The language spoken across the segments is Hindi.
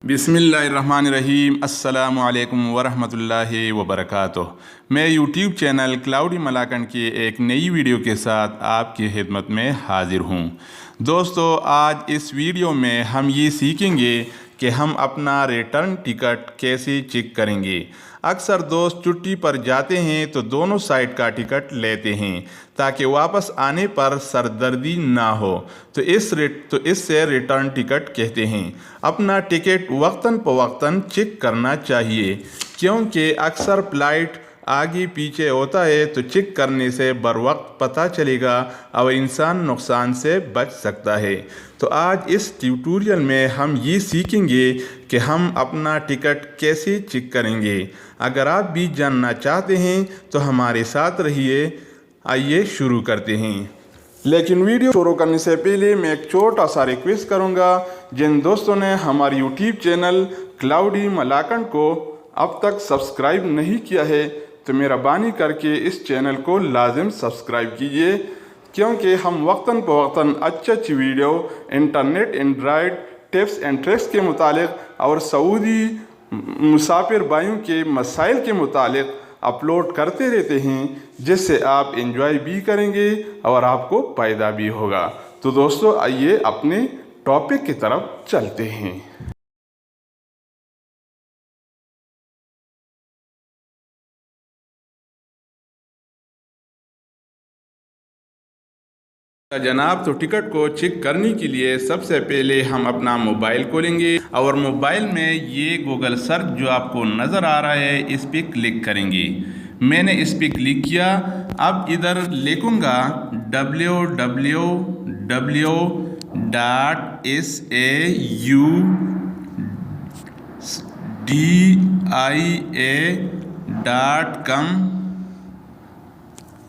बिस्मिल्लाहिर्रहमानिर्रहीम। अस्सलामु अलैकुम वरहमतुल्लाहि वबरकातुह। मैं यूट्यूब चैनल क्लाउडी मलाकन की एक नई वीडियो के साथ आपकी खिदमत में हाजिर हूँ। दोस्तों, आज इस वीडियो में हम ये सीखेंगे कि हम अपना रिटर्न टिकट कैसे चेक करेंगे। अक्सर दोस्त छुट्टी पर जाते हैं तो दोनों साइड का टिकट लेते हैं ताकि वापस आने पर सरदर्दी ना हो, तो इससे रिटर्न टिकट कहते हैं। अपना टिकट वक्तन फ़वक्तन चेक करना चाहिए, क्योंकि अक्सर फ्लाइट आगे पीछे होता है, तो चेक करने से बर वक्त पता चलेगा और इंसान नुकसान से बच सकता है। तो आज इस ट्यूटोरियल में हम ये सीखेंगे कि हम अपना टिकट कैसे चेक करेंगे। अगर आप भी जानना चाहते हैं तो हमारे साथ रहिए। आइए शुरू करते हैं। लेकिन वीडियो शुरू करने से पहले मैं एक छोटा सा रिक्वेस्ट करूंगा। जिन दोस्तों ने हमारे यूट्यूब चैनल क्लाउडी मलाकन को अब तक सब्सक्राइब नहीं किया है तो मेहरबानी करके इस चैनल को लाजिम सब्सक्राइब कीजिए, क्योंकि हम वक्तन फ़वक्तन अच्छी video internet Android tips and tricks के मुतालिक और सऊदी मुसाफिर भाइयों के मसाइल के मुतालिक अपलोड करते रहते हैं, जिससे आप एंजॉय भी करेंगे और आपको फ़ायदा भी होगा। तो दोस्तों, आइए अपने टॉपिक की तरफ चलते हैं। जनाब, तो टिकट को चेक करने के लिए सबसे पहले हम अपना मोबाइल खोलेंगे और मोबाइल में ये गूगल सर्च जो आपको नज़र आ रहा है इस पर क्लिक करेंगे। मैंने इस पर क्लिक किया। अब इधर लिखूँगा www.saudia.com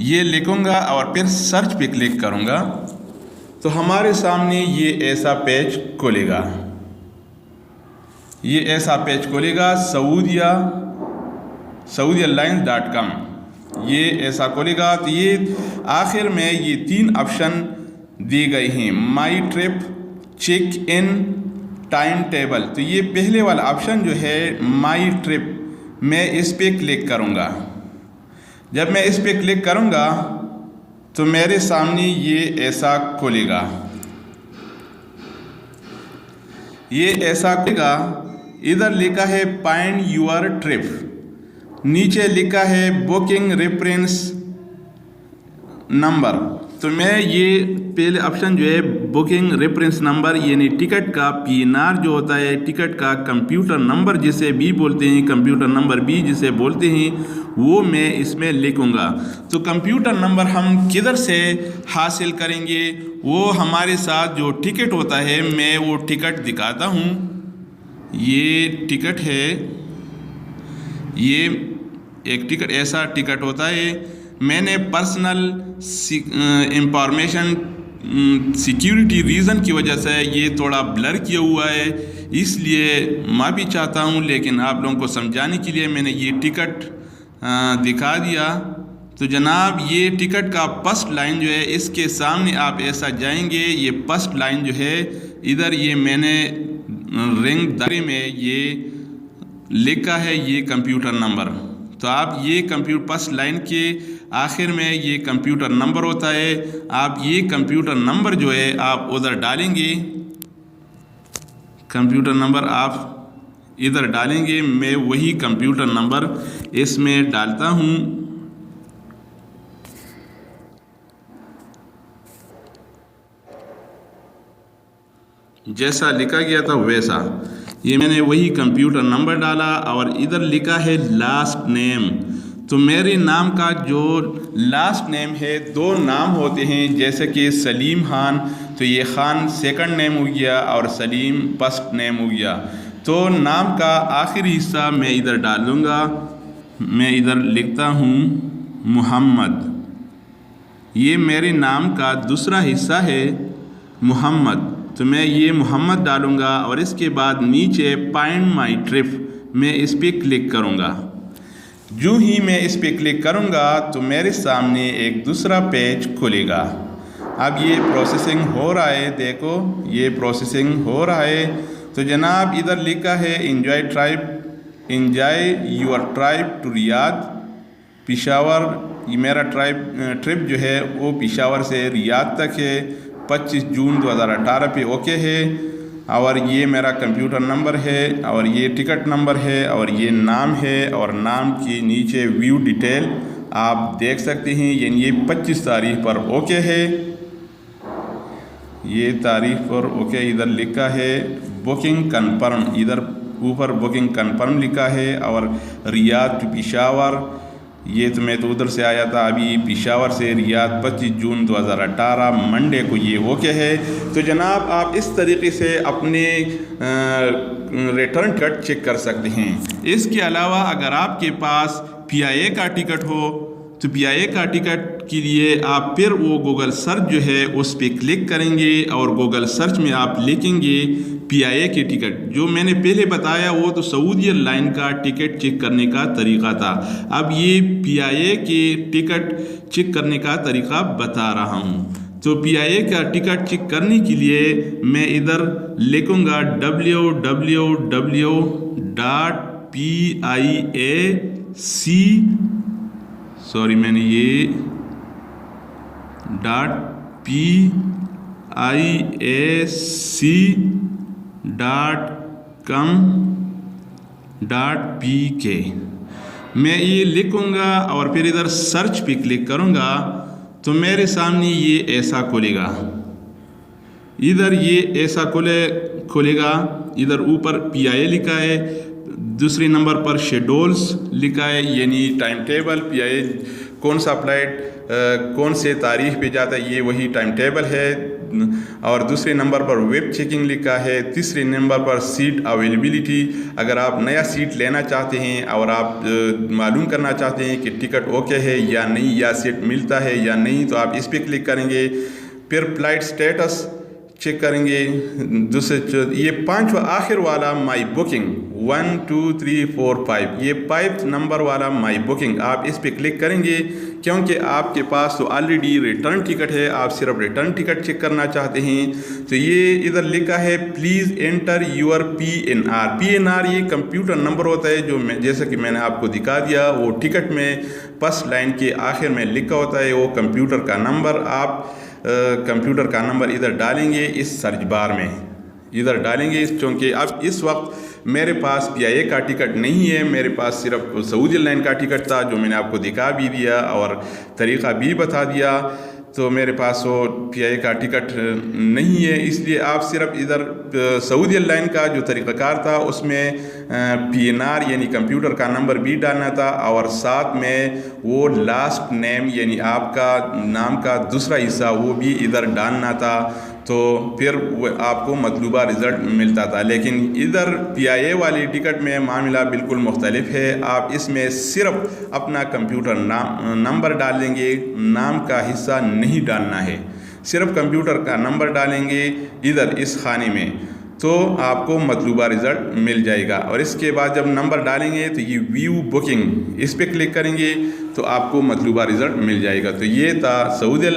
ये लिखूँगा और फिर सर्च पे क्लिक करूँगा तो हमारे सामने ये ऐसा पेज खुलेगा। saudiairlines.com ये ऐसा खुलेगा। तो ये आखिर में ये 3 ऑप्शन दिए गए हैं, my trip, check in, time table. तो ये पहले वाला ऑप्शन जो है माई ट्रिप, मैं इस पर क्लिक करूँगा। जब मैं इस पर क्लिक करूँगा तो मेरे सामने ये ऐसा खुलेगा। इधर लिखा है फाइंड योर ट्रिप, नीचे लिखा है बुकिंग रेफरेंस नंबर। तो मैं ये पहले ऑप्शन जो है बुकिंग रेफरेंस नंबर यानी टिकट का PNR जो होता है, टिकट का कंप्यूटर नंबर जिसे भी बोलते हैं, कंप्यूटर नंबर भी जिसे बोलते हैं, वो मैं इसमें लिखूँगा। तो कंप्यूटर नंबर हम किधर से हासिल करेंगे? वो हमारे साथ जो टिकट होता है, मैं वो टिकट दिखाता हूँ। ये टिकट है, ये एक टिकट ऐसा टिकट होता है। मैंने पर्सनल इंफॉर्मेशन सिक्योरिटी रीज़न की वजह से ये थोड़ा ब्लर किया हुआ है, इसलिए मैं भी चाहता हूँ, लेकिन आप लोगों को समझाने के लिए मैंने ये टिकट दिखा दिया। तो जनाब, ये टिकट का फर्स्ट लाइन जो है, इसके सामने आप ऐसा जाएंगे, ये फर्स्ट लाइन जो है इधर ये मैंने रिंग दायरे में ये लिखा है ये कंप्यूटर नंबर। तो आप ये कंप्यूटर फर्स्ट लाइन के आखिर में ये कंप्यूटर नंबर होता है, आप ये कंप्यूटर नंबर जो है आप उधर डालेंगे। कंप्यूटर नंबर आप इधर डालेंगे, मैं वही कंप्यूटर नंबर इसमें डालता हूँ। जैसा लिखा गया था वैसा ये मैंने वही कंप्यूटर नंबर डाला और इधर लिखा है लास्ट नेम। तो मेरे नाम का जो लास्ट नेम है, 2 नाम होते हैं, जैसे कि सलीम खान, तो ये खान सेकंड नेम हो गया और सलीम फर्स्ट नेम हो गया। तो नाम का आखिरी हिस्सा मैं इधर डाल दूँगा। मैं इधर लिखता हूँ मोहम्मद, ये मेरे नाम का दूसरा हिस्सा है मोहम्मद, तो मैं ये मोहम्मद डालूँगा और इसके बाद नीचे फाइंड माई ट्रिप मैं इस पर क्लिक करूँगा। जो ही मैं इस पर क्लिक करूँगा तो मेरे सामने एक दूसरा पेज खुलेगा। अब ये प्रोसेसिंग हो रहा है, देखो ये प्रोसेसिंग हो रहा है। तो तो जनाब इधर लिखा है enjoy your trip to Riyadh Peshawar. ये मेरा ट्रिप जो है वो पेशावर से रियाद तक है, 25 जून 2018 पे ओके है। और ये मेरा कंप्यूटर नंबर है और ये टिकट नंबर है और ये नाम है और नाम के नीचे व्यू डिटेल आप देख सकते हैं। यानी ये 25 तारीख पर ओके है, ये तारीख पर ओके। इधर लिखा है बुकिंग कन्फर्म, इधर ऊपर बुकिंग कन्फर्म लिखा है। और रियाद टू पेशावर, ये तो मैं तो उधर से आया था, अभी पेशावर से रियाद 25 जून 2018 मंडे को ये ओके है। तो जनाब आप इस तरीके से अपने रिटर्न टिकट चेक कर सकते हैं। इसके अलावा अगर आपके पास PIA का टिकट हो तो PIA का टिकट के लिए आप फिर वो गूगल सर्च जो है उस पर क्लिक करेंगे और गूगल सर्च में आप लिखेंगे PIA के टिकट। जो मैंने पहले बताया वो तो सऊदी एयरलाइन का टिकट चेक करने का तरीका था। अब ये PIA के टिकट चेक करने का तरीका बता रहा हूँ। तो PIA का टिकट चेक करने के लिए मैं इधर लिखूँगा मैंने ये .piac.com.pk मैं ये लिखूँगा और फिर इधर सर्च पे क्लिक करूँगा तो मेरे सामने ये ऐसा खुलेगा। इधर ये ऐसा खुलेगा। इधर ऊपर PIA लिखा है, दूसरे नंबर पर शेड्यूल्स लिखा है यानी टाइम टेबल। PIA कौन सा फ्लाइट कौन से तारीख पे जाता है ये वही टाइम टेबल है। और दूसरे नंबर पर वेब चेकिंग लिखा है। तीसरे नंबर पर सीट अवेलेबिलिटी, अगर आप नया सीट लेना चाहते हैं और आप मालूम करना चाहते हैं कि टिकट ओके है या नहीं, या सीट मिलता है या नहीं, तो आप इस पर क्लिक करेंगे। फिर फ्लाइट स्टेटस चेक करेंगे। दूसरे ये 5वां आखिर वाला माई बुकिंग 1 2 3 4 5, ये 5 नंबर वाला माई बुकिंग आप इस पे क्लिक करेंगे क्योंकि आपके पास तो ऑलरेडी रिटर्न टिकट है, आप सिर्फ रिटर्न टिकट चेक करना चाहते हैं। तो ये इधर लिखा है प्लीज़ एंटर यूर PNR ये कंप्यूटर नंबर होता है जो जैसा कि मैंने आपको दिखा दिया, वो टिकट में फर्स्ट लाइन के आखिर में लिखा होता है वो कंप्यूटर का नंबर। आप कंप्यूटर का नंबर इधर डालेंगे इस सर्च बार में, इधर डालेंगे क्योंकि अब इस वक्त मेरे पास PIA का टिकट नहीं है, मेरे पास सिर्फ सऊदी एयरलाइन का टिकट था जो मैंने आपको दिखा भी दिया और तरीक़ा भी बता दिया। तो मेरे पास वो PIA का टिकट नहीं है, इसलिए आप सिर्फ इधर सऊदी एयरलाइन का जो तरीक़ाकार था उसमें PNR यानी कंप्यूटर का नंबर भी डालना था और साथ में वो लास्ट नेम यानी आपका नाम का दूसरा हिस्सा वो भी इधर डालना था, तो फिर आपको मतलूबा रिज़ल्ट मिलता था। लेकिन इधर PIA वाली टिकट में मामला बिल्कुल मुख्तलिफ है। आप इसमें सिर्फ अपना कंप्यूटर नंबर डालेंगे, नाम का हिस्सा नहीं डालना है, सिर्फ कंप्यूटर का नंबर डालेंगे इधर इस खाने में, तो आपको मतलूबा रिज़ल्ट मिल जाएगा। और इसके बाद जब नंबर डालेंगे तो ये व्यू बुकिंग इस पर क्लिक करेंगे तो आपको मतलूबा रिज़ल्ट मिल जाएगा। तो ये था सऊदी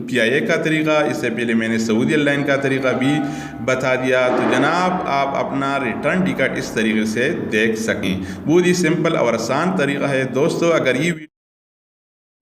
PIA का तरीक़ा। इससे पहले मैंने सऊदी एयरलाइन का तरीक़ा भी बता दिया। तो जनाब आप अपना रिटर्न टिकट इस तरीके से देख सकें, बहुत ही सिंपल और आसान तरीक़ा है दोस्तों। अगर ये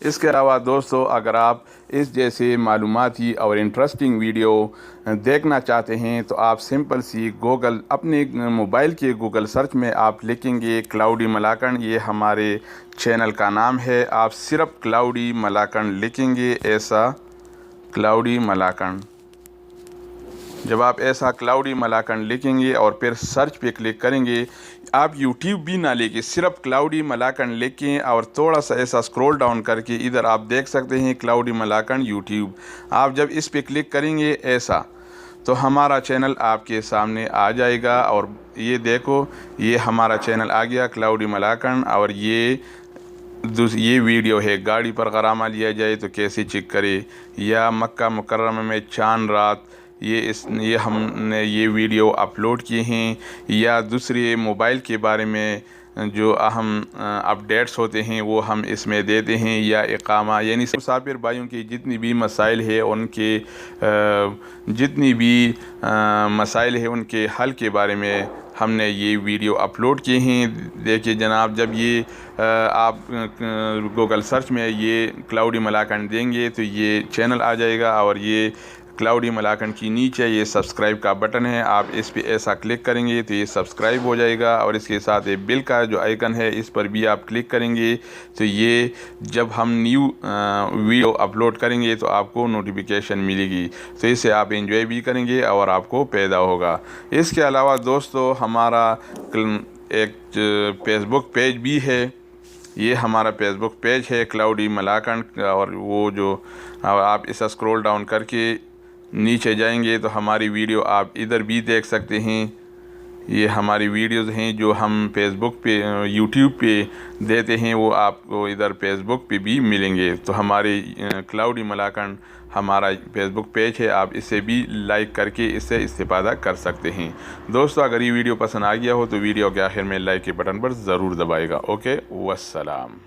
इसके अलावा दोस्तों अगर आप इस जैसे मालूमाती और इंटरेस्टिंग वीडियो देखना चाहते हैं तो आप सिंपल सी गूगल अपने मोबाइल के गूगल सर्च में आप लिखेंगे क्लाउडी मलाकन, ये हमारे चैनल का नाम है। आप सिर्फ क्लाउडी मलाकन लिखेंगे, ऐसा क्लाउडी मलाकन। जब आप ऐसा क्लाउडी मलाकन लिखेंगे और फिर सर्च पे क्लिक करेंगे, आप यूट्यूब भी ना लेके सिर्फ क्लाउडी मलाकन लिखें और थोड़ा सा ऐसा स्क्रॉल डाउन करके इधर आप देख सकते हैं क्लाउडी मलाकन यूट्यूब। आप जब इस पे क्लिक करेंगे ऐसा तो हमारा चैनल आपके सामने आ जाएगा। और ये देखो ये हमारा चैनल आ गया क्लाउडी मलाकन। और ये वीडियो है गाड़ी पर गरामा लिया जाए तो कैसे चेक करे, या मक्का मुकर्रमा में चांद रात, ये हमने ये वीडियो अपलोड किए हैं, या दूसरे मोबाइल के बारे में जो अहम अपडेट्स होते हैं वो हम इसमें देते हैं, या इकामा यानी मुसाफिर भाइयों की जितनी भी मसाइल है उनके जितनी भी मसाइल है उनके हल के बारे में हमने ये वीडियो अपलोड किए हैं। देखिए जनाब, जब ये आप गूगल सर्च में ये क्लाउडी मलाकंड देंगे तो ये चैनल आ जाएगा, और ये क्लाउडी मलाकंड की नीचे ये सब्सक्राइब का बटन है, आप इस पे ऐसा क्लिक करेंगे तो ये सब्सक्राइब हो जाएगा, और इसके साथ ये बिल का जो आइकन है इस पर भी आप क्लिक करेंगे तो ये जब हम न्यू वीडियो अपलोड करेंगे तो आपको नोटिफिकेशन मिलेगी, तो इसे आप एंजॉय भी करेंगे और आपको पैदा होगा। इसके अलावा दोस्तों हमारा एक फेसबुक पेज भी है, ये हमारा फेसबुक पेज है क्लाउडी मलाकंड, और वो जो आप इसे स्क्रॉल डाउन करके नीचे जाएंगे तो हमारी वीडियो आप इधर भी देख सकते हैं। ये हमारी वीडियोज़ हैं जो हम फेसबुक पे यूट्यूब पे देते हैं, वो आपको इधर फेसबुक पे भी मिलेंगे। तो हमारे क्लाउडी मलाकंड हमारा फेसबुक पेज है, आप इसे भी लाइक करके इससे इस्तेफादा कर सकते हैं। दोस्तों अगर ये वीडियो पसंद आ गया हो तो वीडियो के आखिर में लाइक के बटन पर ज़रूर दबाएगा। ओके, वस्सलाम।